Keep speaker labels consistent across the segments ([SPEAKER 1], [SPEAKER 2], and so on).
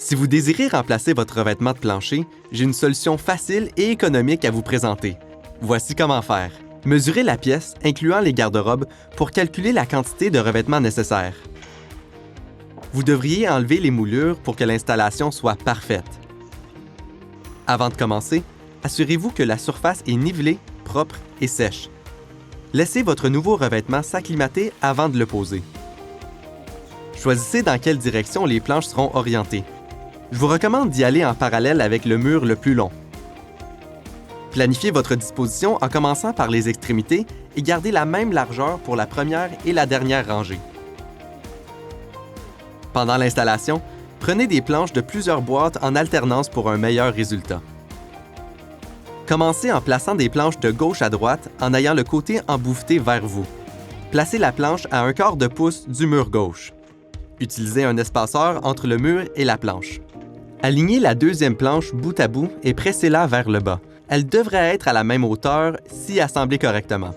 [SPEAKER 1] Si vous désirez remplacer votre revêtement de plancher, j'ai une solution facile et économique à vous présenter. Voici comment faire. Mesurez la pièce, incluant les garde-robes, pour calculer la quantité de revêtement nécessaire. Vous devriez enlever les moulures pour que l'installation soit parfaite. Avant de commencer, assurez-vous que la surface est nivelée, propre et sèche. Laissez votre nouveau revêtement s'acclimater avant de le poser. Choisissez dans quelle direction les planches seront orientées. Je vous recommande d'y aller en parallèle avec le mur le plus long. Planifiez votre disposition en commençant par les extrémités et gardez la même largeur pour la première et la dernière rangée. Pendant l'installation, prenez des planches de plusieurs boîtes en alternance pour un meilleur résultat. Commencez en plaçant des planches de gauche à droite en ayant le côté embouffeté vers vous. Placez la planche à 1/4 de pouce du mur gauche. Utilisez un espaceur entre le mur et la planche. Alignez la deuxième planche bout à bout et pressez-la vers le bas. Elle devrait être à la même hauteur si assemblée correctement.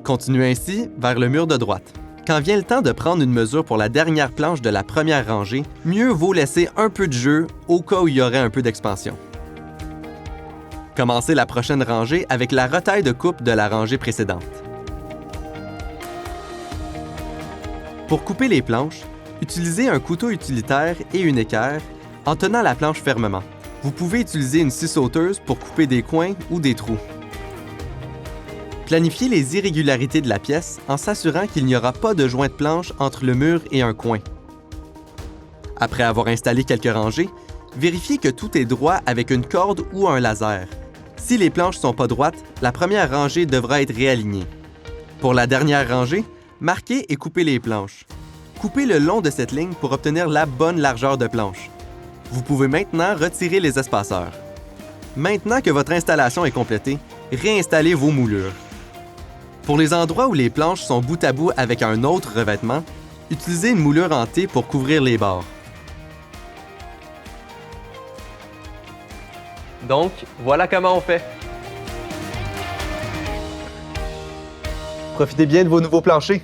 [SPEAKER 1] Continuez ainsi vers le mur de droite. Quand vient le temps de prendre une mesure pour la dernière planche de la première rangée, mieux vaut laisser un peu de jeu au cas où il y aurait un peu d'expansion. Commencez la prochaine rangée avec la retaille de coupe de la rangée précédente. Pour couper les planches, utilisez un couteau utilitaire et une équerre en tenant la planche fermement. Vous pouvez utiliser une scie sauteuse pour couper des coins ou des trous. Planifiez les irrégularités de la pièce en s'assurant qu'il n'y aura pas de joint de planche entre le mur et un coin. Après avoir installé quelques rangées, vérifiez que tout est droit avec une corde ou un laser. Si les planches ne sont pas droites, la première rangée devra être réalignée. Pour la dernière rangée, marquez et coupez les planches. Coupez le long de cette ligne pour obtenir la bonne largeur de planche. Vous pouvez maintenant retirer les espaceurs. Maintenant que votre installation est complétée, réinstallez vos moulures. Pour les endroits où les planches sont bout à bout avec un autre revêtement, utilisez une moulure en T pour couvrir les bords. Donc, voilà comment on fait. Profitez bien de vos nouveaux planchers.